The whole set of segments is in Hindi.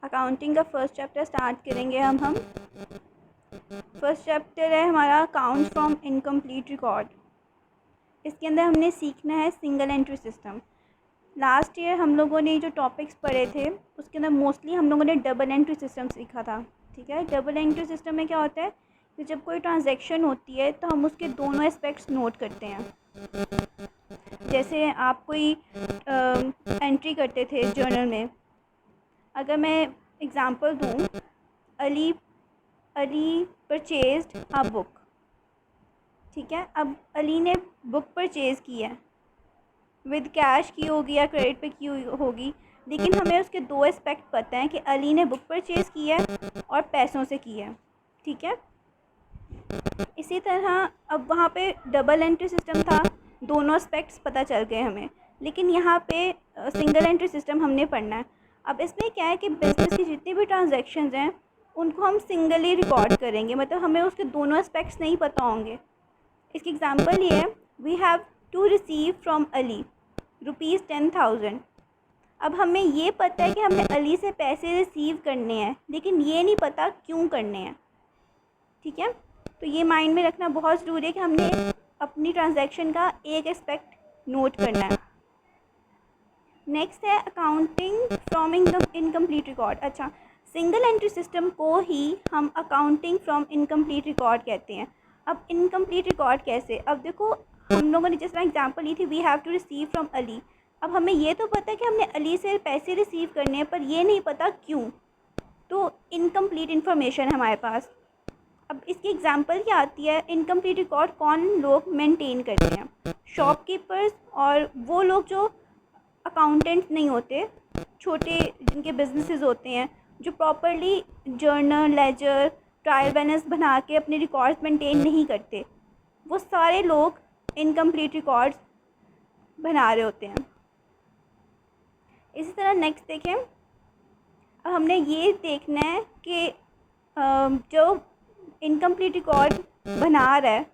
अकाउंटिंग का फर्स्ट चैप्टर स्टार्ट करेंगे हम। फर्स्ट चैप्टर है हमारा अकाउंट फ्रॉम इनकम्प्लीट रिकॉर्ड। इसके अंदर हमने सीखना है single entry system. Last year हम लोगों ने जो टॉपिक्स पढ़े थे उसके अंदर मोस्टली हम लोगों ने डबल एंट्री सिस्टम सीखा था। ठीक है, डबल एंट्री सिस्टम में क्या होता है कि जब कोई ट्रांजैक्शन होती है तो हम उसके दोनों एस्पेक्ट्स नोट करते हैं। जैसे आप कोई एंट्री करते थे जर्नल में, अगर मैं एग्ज़ाम्पल दूँ, अली परचेज्ड अ बुक। ठीक है, अब अली ने बुक परचेज़ की है, विद कैश की होगी या क्रेडिट पे की होगी, लेकिन हमें उसके दो एस्पेक्ट पता हैं कि अली ने बुक परचेज़ की है और पैसों से की है। ठीक है, इसी तरह अब वहाँ पे डबल एंट्री सिस्टम था, दोनों एस्पेक्ट्स पता चल गए हमें, लेकिन यहाँ पे सिंगल एंट्री सिस्टम हमने पढ़ना है। अब इसमें क्या है कि बिज़नेस की जितनी भी ट्रांजैक्शंस हैं उनको हम सिंगली रिकॉर्ड करेंगे, मतलब हमें उसके दोनों एस्पेक्ट्स नहीं पता होंगे। इसकी एग्जांपल ये है, we have to receive from Ali ₹10,000। अब हमें ये पता है कि हमें अली से पैसे रिसीव करने हैं, लेकिन ये नहीं पता क्यों करने हैं। ठीक है, तो ये माइंड में रखना बहुत ज़रूरी है कि हमने अपनी ट्रांजैक्शन का एक एस्पेक्ट नोट करना है। नेक्स्ट है अकाउंटिंग फ्रॉम इनकम्प्लीट रिकॉर्ड। अच्छा, सिंगल एंट्री सिस्टम को ही हम अकाउंटिंग फ्रॉम इनकम्प्लीट रिकॉर्ड कहते हैं। अब इनकम्प्लीट रिकॉर्ड कैसे? अब देखो, हम लोगों ने जिस तरह एग्जांपल ली थी, we have to receive from Ali. अब हमें ये तो पता है कि हमने अली से पैसे रिसीव करने हैं, पर ये नहीं पता क्यों, तो इनकम्प्लीट इन्फॉर्मेशन है हमारे पास। अब इसकी एग्जांपल क्या आती है? इनकम्प्लीट रिकॉर्ड कौन लोग मेंटेन करते हैं? शॉपकीपर्स और वो लोग जो अकाउंटेंट्स नहीं होते, छोटे जिनके बिजनेसेस होते हैं, जो properly journal, ledger, trial balance बना के अपने रिकॉर्ड्स मेंटेन नहीं करते, वो सारे लोग इनकम्प्लीट रिकॉर्ड्स बना रहे होते हैं। इसी तरह नेक्स्ट देखें, अब हमने ये देखना है कि जो इनकम्प्लीट रिकॉर्ड बना रहा है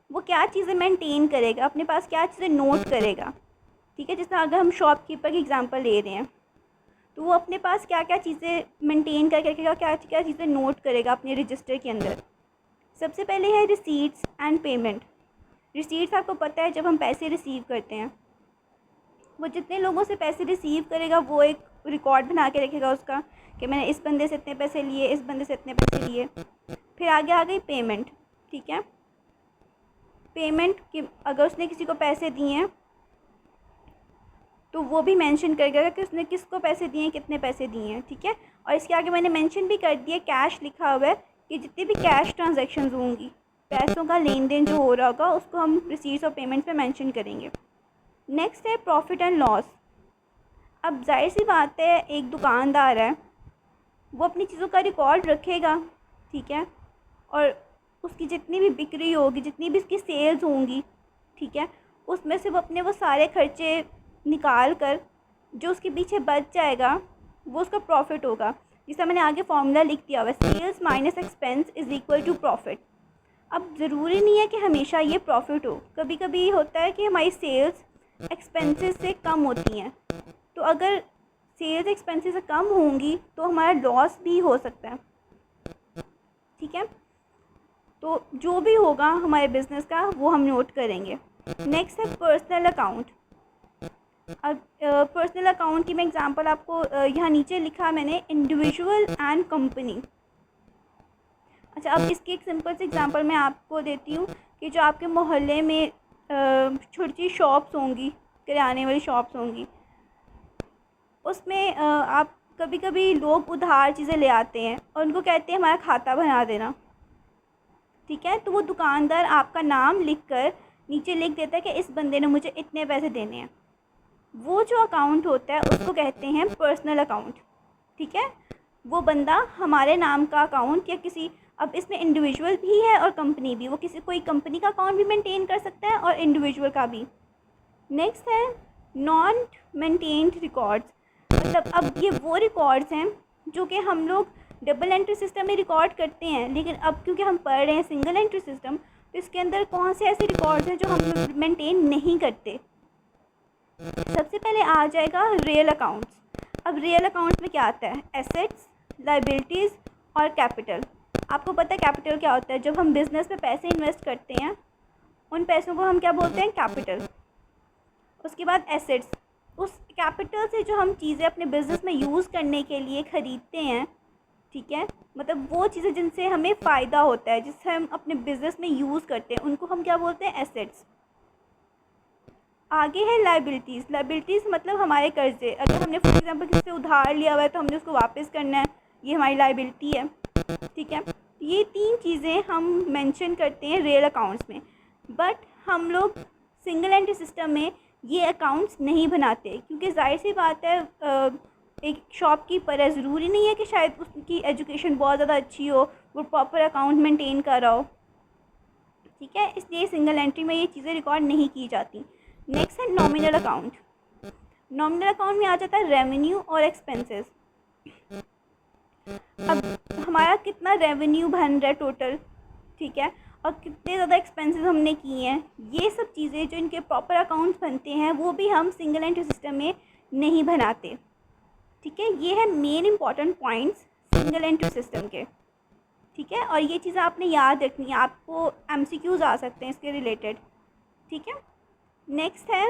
वो क्या चीज़ें मेंटेन करेगा, अपने पास क्या चीज़ें नोट करेगा। ठीक है, जिस तरह अगर हम शॉपकीपर की एग्जांपल ले रहे हैं तो वो अपने पास क्या क्या चीज़ें मेंटेन करके रखेगा, क्या क्या चीज़ें नोट करेगा अपने रजिस्टर के अंदर। सबसे पहले है रिसीट्स एंड पेमेंट। रिसीट्स आपको पता है, जब हम पैसे रिसीव करते हैं, वो जितने लोगों से पैसे रिसीव करेगा वो एक रिकॉर्ड बना के रखेगा उसका, कि मैंने इस बंदे से इतने पैसे लिए, इस बंदे से इतने पैसे लिए। फिर आगे आ गई पेमेंट। ठीक है, पेमेंट की अगर उसने किसी को पैसे दिए हैं तो वो भी मेंशन करेगा कि उसने किसको पैसे दिए हैं, कितने पैसे दिए हैं। ठीक है, और इसके आगे मैंने मेंशन भी कर दिया, कैश लिखा हुआ है कि जितनी भी कैश ट्रांजैक्शंस होंगी, पैसों का लेन देन जो हो रहा होगा, उसको हम रिसीट्स और पेमेंट्स में मेंशन करेंगे। नेक्स्ट है प्रॉफिट एंड लॉस। अब जाहिर सी बात है, एक दुकानदार है, वो अपनी चीज़ों का रिकॉर्ड रखेगा। ठीक है, और उसकी जितनी भी बिक्री होगी, जितनी भी उसकी सेल्स होंगी, ठीक है, उसमें से वो अपने वो सारे खर्चे निकाल कर जो उसके पीछे बच जाएगा वो उसका प्रॉफिट होगा। जिसका मैंने आगे फॉर्मूला लिख दिया हुआ है, sales minus expense is equal to profit. अब ज़रूरी नहीं है कि हमेशा ये प्रॉफिट हो, कभी कभी होता है कि हमारी सेल्स एक्सपेंसेस से कम होती हैं, तो अगर सेल्स एक्सपेंसेस से कम होंगी तो हमारा लॉस भी हो सकता है। ठीक है, तो जो भी होगा हमारे बिज़नेस का वो हम नोट करेंगे। नेक्स्ट है पर्सनल अकाउंट। अब पर्सनल अकाउंट की मैं एग्जांपल आपको यहाँ नीचे लिखा मैंने, इंडिविजुअल एंड कंपनी। अच्छा, अब इसकी एक सिंपल सी एग्जांपल मैं आपको देती हूँ कि जो आपके मोहल्ले में छोटी छोटी शॉप्स होंगी, किराने वाली शॉप्स होंगी, उसमें आप कभी कभी लोग उधार चीज़ें ले आते हैं और उनको कहते हैं हमारा खाता बना देना। ठीक है, तो वो दुकानदार आपका नाम लिखकर नीचे लिख देता है कि इस बंदे ने मुझे इतने पैसे देने हैं। वो जो अकाउंट होता है उसको कहते हैं पर्सनल अकाउंट। ठीक है, वो बंदा हमारे नाम का अकाउंट या किसी, अब इसमें इंडिविजुअल भी है और कंपनी भी, वो किसी कोई कंपनी का अकाउंट भी मेंटेन कर सकता है और इंडिविजुअल का भी। नेक्स्ट है नॉन मेंटेन्ड रिकॉर्ड्स। मतलब अब ये वो रिकॉर्ड्स हैं जो कि हम लोग डबल एंट्री सिस्टम में रिकॉर्ड करते हैं, लेकिन अब क्योंकि हम पढ़ रहे हैं सिंगल एंट्री सिस्टम, तो इसके अंदर कौन से ऐसे रिकॉर्ड्स हैं जो हम मेंटेन नहीं करते। सबसे पहले आ जाएगा रियल अकाउंट्स। अब रियल अकाउंट्स में क्या आता है? एसेट्स, लाइबिलिटीज़ और कैपिटल। आपको पता है कैपिटल क्या होता है? जब हम बिज़नेस में पैसे इन्वेस्ट करते हैं उन पैसों को हम क्या बोलते हैं? कैपिटल। उसके बाद एसेट्स, उस कैपिटल से जो हम चीज़ें अपने बिज़नेस में यूज़ करने के लिए ख़रीदते हैं, ठीक है, मतलब वो चीज़ें जिनसे हमें फ़ायदा होता है, जिससे हम अपने बिज़नेस में यूज़ करते हैं, उनको हम क्या बोलते हैं? एसेट्स। आगे है लाइबिलिटीज़। लाइबिलिटीज़ मतलब हमारे कर्ज़े। अगर हमने फॉर एग्जांपल किसी से उधार लिया हुआ है तो हमने उसको वापस करना है, ये हमारी लाइबिलिटी है, ठीक है। ये 3 चीज़ें हम मेंशन करते हैं रियल अकाउंट्स में, बट हम लोग सिंगल एंट्री सिस्टम में ये अकाउंट्स नहीं बनाते, क्योंकि जाहिर सी बात है एक शॉपकीपर है, ज़रूरी नहीं है कि शायद उसकी एजुकेशन बहुत ज़्यादा अच्छी हो, वो प्रॉपर अकाउंट मेंटेन कर रहा हो, ठीक है, इसलिए सिंगल एंट्री में ये चीज़ें रिकॉर्ड नहीं की जाती। नेक्स्ट है नॉमिनल अकाउंट। नॉमिनल अकाउंट में आ जाता है रेवेन्यू और एक्सपेंसेस। अब हमारा कितना रेवेन्यू बन रहा है टोटल, ठीक है, और कितने ज़्यादा एक्सपेंसेस हमने किए हैं, ये सब चीज़ें जो इनके प्रॉपर अकाउंट्स बनते हैं वो भी हम सिंगल एंट्री सिस्टम में नहीं बनाते, ठीक है। ये है main important points single entry system के, ठीक है, और ये चीज़ें आपने याद रखनी है, आपको MCQs आ सकते हैं इसके रिलेटेड, ठीक है। नेक्स्ट है,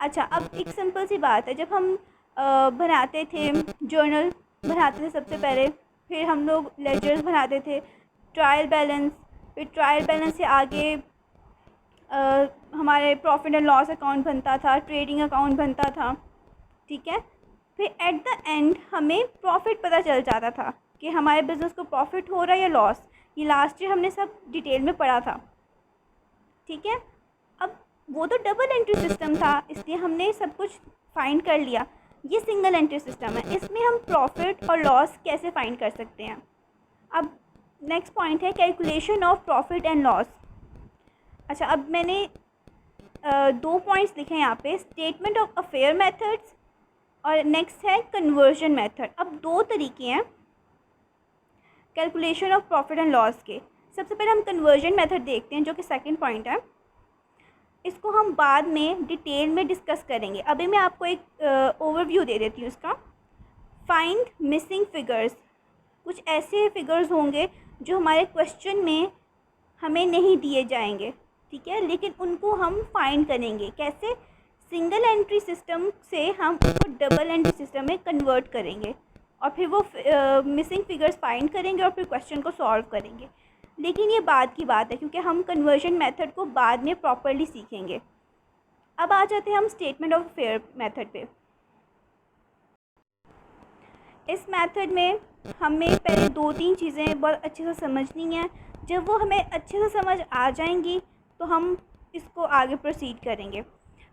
अच्छा अब एक सिंपल सी बात है, जब हम बनाते थे जर्नल बनाते थे सबसे पहले, फिर हम लोग लेजर्स बनाते थे, ट्रायल बैलेंस, फिर ट्रायल बैलेंस से आगे हमारे प्रॉफिट एंड लॉस अकाउंट बनता था, ट्रेडिंग अकाउंट बनता था, ठीक है। फिर एट द एंड हमें प्रॉफिट पता चल जाता था कि हमारे बिज़नेस को प्रॉफिट हो रहा है या लॉस। ये लास्ट ईयर हमने सब डिटेल में पढ़ा था, ठीक है। अब वो तो डबल एंट्री सिस्टम था, इसलिए हमने सब कुछ फाइंड कर लिया। ये सिंगल एंट्री सिस्टम है, इसमें हम प्रॉफिट और लॉस कैसे फाइंड कर सकते हैं। अब नेक्स्ट पॉइंट है calculation of profit and loss. अच्छा अब मैंने 2 पॉइंट्स लिखे हैं यहाँ पे, स्टेटमेंट ऑफ अफेयर मेथड्स और नेक्स्ट है कन्वर्जन मेथड। अब 2 तरीके हैं calculation of profit and loss के। सबसे पहले हम कन्वर्जन मेथड देखते हैं, जो कि सेकंड पॉइंट है। इसको हम बाद में डिटेल में डिस्कस करेंगे, अभी मैं आपको एक ओवरव्यू दे देती हूँ इसका। फाइंड मिसिंग फिगर्स, कुछ ऐसे फिगर्स होंगे जो हमारे क्वेश्चन में हमें नहीं दिए जाएंगे, ठीक है, लेकिन उनको हम फाइंड करेंगे कैसे? सिंगल एंट्री सिस्टम से हम उसको डबल एंट्री सिस्टम में कन्वर्ट करेंगे और फिर वो मिसिंग फिगर्स फाइंड करेंगे और फिर क्वेश्चन को सॉल्व करेंगे। लेकिन ये बाद की बात है, क्योंकि हम कन्वर्जन मेथड को बाद में प्रॉपरली सीखेंगे। अब आ जाते हैं हम स्टेटमेंट ऑफ अफेयर मेथड पे। इस मेथड में हमें पहले 2-3 चीज़ें बहुत अच्छे से समझनी हैं। जब वो हमें अच्छे से समझ आ जाएंगी तो हम इसको आगे प्रोसीड करेंगे।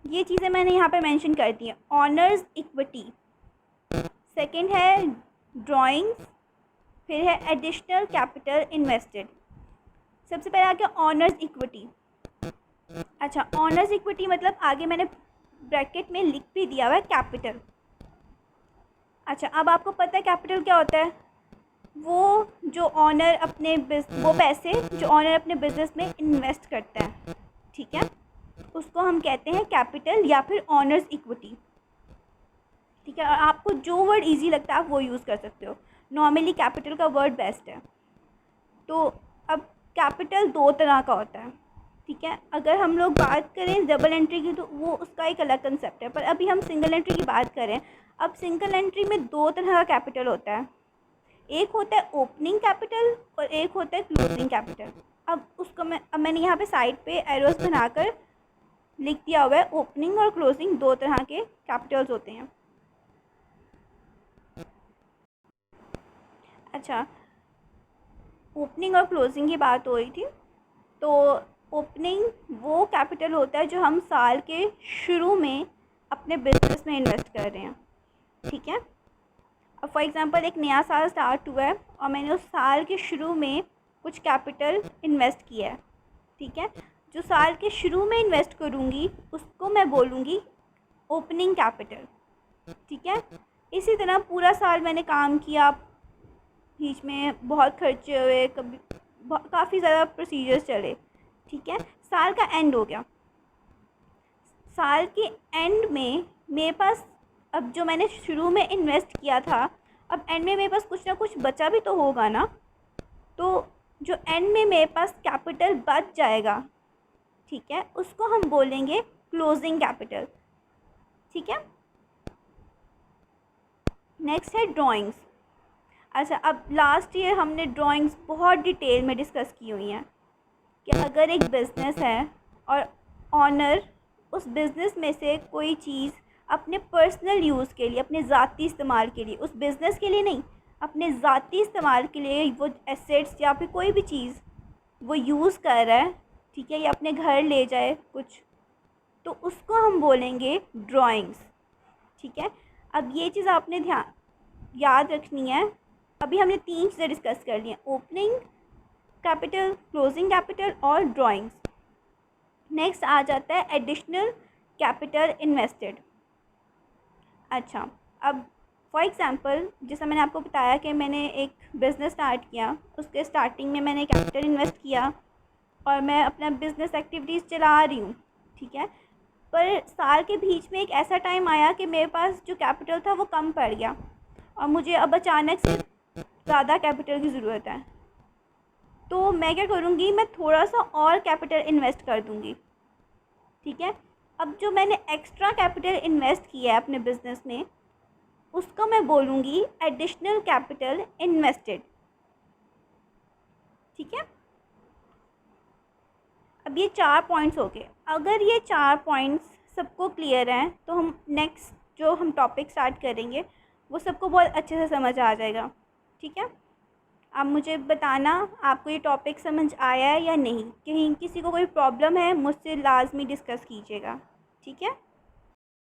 ये चीज़ें मैंने यहाँ पे मेंशन कर दी हैं। ऑनर्स इक्विटी, सेकंड है ड्राइंग्स, फिर है एडिशनल कैपिटल इन्वेस्टेड। सबसे पहले आ गया ऑनर्स इक्विटी। अच्छा ऑनर्स इक्विटी मतलब आगे मैंने ब्रैकेट में लिख भी दिया हुआ है कैपिटल। अच्छा अब आपको पता है कैपिटल क्या होता है? वो जो ऑनर अपने वो पैसे जो ऑनर अपने बिजनेस में इन्वेस्ट करता है, ठीक है, उसको हम कहते हैं कैपिटल या फिर ऑनर्स इक्विटी, ठीक है। और आपको जो वर्ड इजी लगता है आप वो यूज़ कर सकते हो, नॉर्मली कैपिटल का वर्ड बेस्ट है। तो अब कैपिटल 2 तरह का होता है, ठीक है। अगर हम लोग बात करें डबल एंट्री की तो वो उसका एक अलग कंसेप्ट है, पर अभी हम सिंगल एंट्री की बात करें। अब सिंगल एंट्री में 2 तरह का कैपिटल होता है, एक होता है ओपनिंग कैपिटल और एक होता है क्लोजिंग कैपिटल। अब उसको मैंने यहाँ पे साइड पे एरोस बनाकर लिख दिया हुआ है, ओपनिंग और क्लोजिंग 2 तरह के कैपिटल्स होते हैं। अच्छा ओपनिंग और क्लोजिंग की बात हो रही थी, तो ओपनिंग वो कैपिटल होता है जो हम साल के शुरू में अपने बिजनेस में इन्वेस्ट कर रहे हैं, ठीक है। अब फॉर एग्ज़ाम्पल एक नया साल स्टार्ट हुआ है और मैंने उस साल के शुरू में कुछ कैपिटल इन्वेस्ट किया है, ठीक है। जो साल के शुरू में इन्वेस्ट करूँगी उसको मैं बोलूँगी ओपनिंग कैपिटल, ठीक है। इसी तरह पूरा साल मैंने काम किया, बीच में बहुत खर्चे हुए, कभी काफ़ी ज़्यादा प्रोसीजर्स चले, ठीक है, साल का एंड हो गया। साल के एंड में मेरे पास अब जो मैंने शुरू में इन्वेस्ट किया था अब एंड में मेरे पास कुछ ना कुछ बचा भी तो होगा ना, तो जो एंड में मेरे पास कैपिटल बच जाएगा, ठीक है, उसको हम बोलेंगे क्लोजिंग कैपिटल। ठीक है, नेक्स्ट है ड्राइंग्स। अच्छा, अब लास्ट ईयर हमने ड्राइंग्स बहुत डिटेल में डिस्कस की हुई हैं कि अगर एक बिज़नेस है और ऑनर उस बिज़नेस में से कोई चीज़ अपने पर्सनल यूज़ के लिए, अपने ज़ाती इस्तेमाल के लिए, उस बिज़नेस के लिए नहीं, अपने ज़ाती इस्तेमाल के लिए वो एसेट्स या फिर कोई भी चीज़ वो यूज़ कर रहा है, ठीक है, या अपने घर ले जाए कुछ, तो उसको हम बोलेंगे ड्राइंग्स। ठीक है, अब ये चीज़ आपने ध्यान याद रखनी है। अभी हमने 3 चीज़ें डिस्कस कर ली हैं, ओपनिंग कैपिटल, क्लोजिंग कैपिटल और ड्राइंग्स। नेक्स्ट आ जाता है एडिशनल कैपिटल इन्वेस्टेड। अच्छा, अब फॉर एग्ज़ाम्पल जैसा मैंने आपको बताया कि मैंने एक बिज़नेस स्टार्ट किया, उसके स्टार्टिंग में मैंने कैपिटल इन्वेस्ट किया और मैं अपना बिज़नेस एक्टिविटीज़ चला रही हूँ, ठीक है, पर साल के बीच में एक ऐसा टाइम आया कि मेरे पास जो कैपिटल था वो कम पड़ गया और मुझे अब अचानक से ज़्यादा कैपिटल की ज़रूरत है। तो मैं क्या करूँगी, मैं थोड़ा सा और कैपिटल इन्वेस्ट कर दूँगी। ठीक है, अब जो मैंने एक्स्ट्रा कैपिटल इन्वेस्ट किया है अपने बिज़नेस में, उसको मैं बोलूँगी एडिशनल कैपिटल इन्वेस्टेड। ठीक है, अब ये 4 पॉइंट्स हो गए। अगर ये 4 पॉइंट्स सबको क्लियर हैं तो हम नेक्स्ट जो हम टॉपिक स्टार्ट करेंगे वो सबको बहुत अच्छे से समझ आ जाएगा। ठीक है, आप मुझे बताना आपको ये टॉपिक समझ आया है या नहीं, कहीं किसी को कोई प्रॉब्लम है मुझसे लाजमी डिस्कस कीजिएगा। ठीक है।